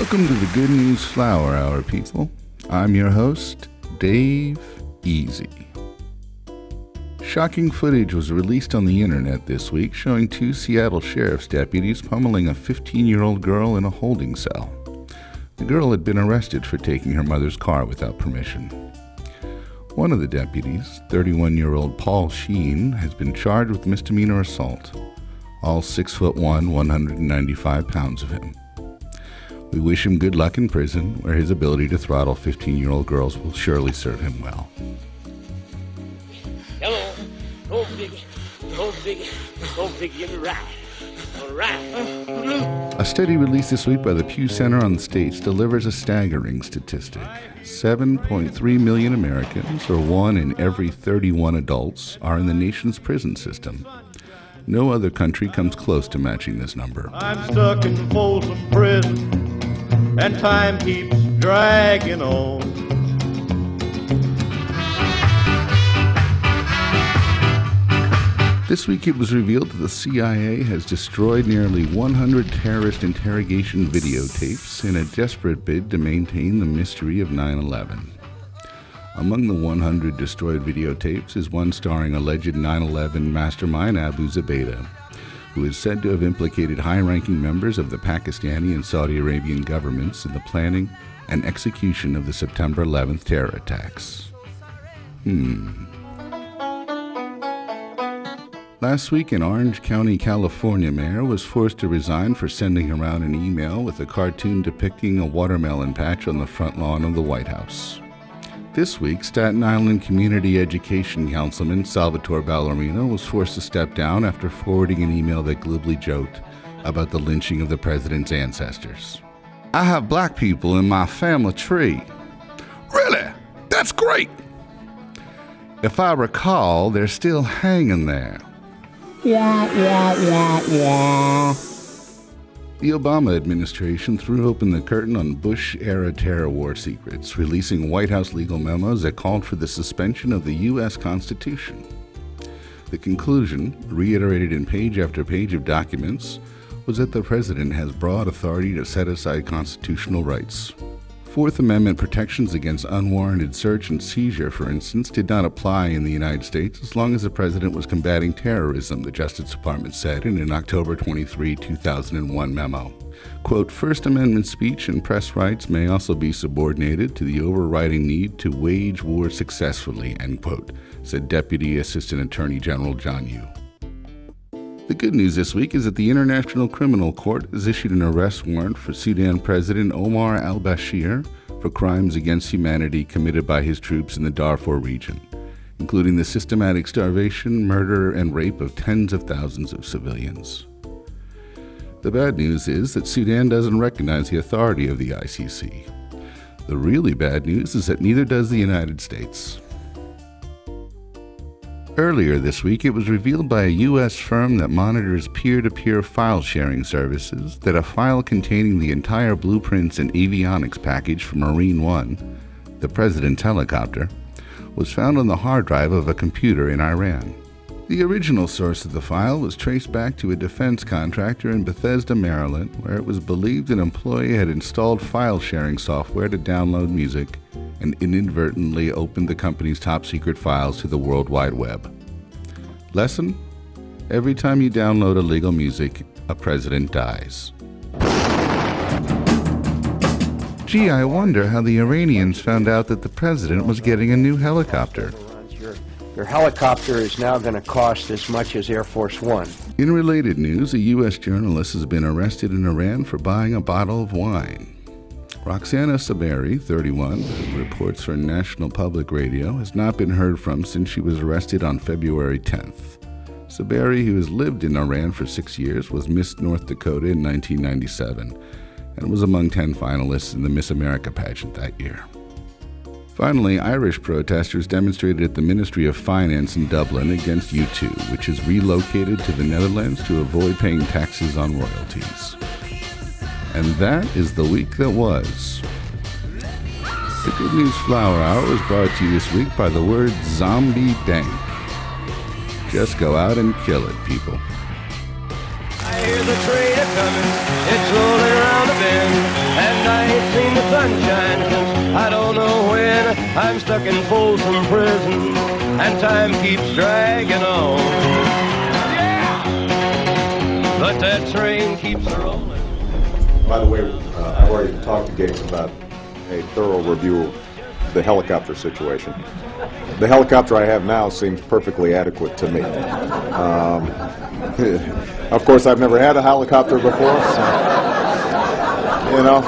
Welcome to the Good News Flower Hour, people. I'm your host, Dave Easy. Shocking footage was released on the internet this week showing two Seattle sheriff's deputies pummeling a 15-year-old girl in a holding cell. The girl had been arrested for taking her mother's car without permission. One of the deputies, 31-year-old Paul Sheen, has been charged with misdemeanor assault. All 6'1", 195 pounds of him. We wish him good luck in prison, where his ability to throttle 15-year-old girls will surely serve him well. Come on, go big, give me a ride. All right. A study released this week by the Pew Center on the States delivers a staggering statistic. 7.3 million Americans, or 1 in every 31 adults, are in the nation's prison system. No other country comes close to matching this number. I'm stuck in Folsom Prison, and time keeps dragging on. This week it was revealed that the CIA has destroyed nearly 100 terrorist interrogation videotapes in a desperate bid to maintain the mystery of 9/11. Among the 100 destroyed videotapes is one starring alleged 9/11 mastermind Abu Zubaydah, who is said to have implicated high-ranking members of the Pakistani and Saudi Arabian governments in the planning and execution of the September 11th terror attacks. Last week, an Orange County, California mayor was forced to resign for sending around an email with a cartoon depicting a watermelon patch on the front lawn of the White House. This week, Staten Island Community Education Councilman Salvatore Ballerino was forced to step down after forwarding an email that glibly joked about the lynching of the president's ancestors. I have black people in my family tree. Really? That's great! If I recall, they're still hanging there. The Obama administration threw open the curtain on Bush-era terror war secrets, releasing White House legal memos that called for the suspension of the U.S. Constitution. The conclusion, reiterated in page after page of documents, was that the president has broad authority to set aside constitutional rights. Fourth Amendment protections against unwarranted search and seizure, for instance, did not apply in the United States as long as the president was combating terrorism, the Justice Department said in an October 23, 2001 memo. Quote, First Amendment speech and press rights may also be subordinated to the overriding need to wage war successfully, end quote, said Deputy Assistant Attorney General John Yoo. The good news this week is that the International Criminal Court has issued an arrest warrant for Sudan President Omar al-Bashir for crimes against humanity committed by his troops in the Darfur region, including the systematic starvation, murder, and rape of tens of thousands of civilians. The bad news is that Sudan doesn't recognize the authority of the ICC. The really bad news is that neither does the United States. Earlier this week, it was revealed by a U.S. firm that monitors peer-to-peer file sharing services that a file containing the entire blueprints and avionics package for Marine One, the president's helicopter, was found on the hard drive of a computer in Iran. The original source of the file was traced back to a defense contractor in Bethesda, Maryland, where it was believed an employee had installed file-sharing software to download music and inadvertently opened the company's top-secret files to the World Wide Web. Lesson? Every time you download illegal music, a president dies. Gee, I wonder how the Iranians found out that the president was getting a new helicopter. Your helicopter is now going to cost as much as Air Force One. In related news, a U.S. journalist has been arrested in Iran for buying a bottle of wine. Roxana Saberi, 31, who reports for National Public Radio, has not been heard from since she was arrested on February 10th. Saberi, who has lived in Iran for 6 years, was Miss North Dakota in 1997 and was among 10 finalists in the Miss America pageant that year. Finally, Irish protesters demonstrated at the Ministry of Finance in Dublin against U2, which is relocated to the Netherlands to avoid paying taxes on royalties. And that is the week that was. The Good News Flower Hour is brought to you this week by the word zombie dank. Just go out and kill it, people. I hear the train a-coming, it's rolling around the bend, and I sunshine, 'cause I don't know when I'm stuck in Folsom Prison and time keeps dragging on. Yeah! But that train keeps rolling. By the way, I've already talked to Gates about a thorough review of the helicopter situation. The helicopter I have now seems perfectly adequate to me. Of course, I've never had a helicopter before, so, you know.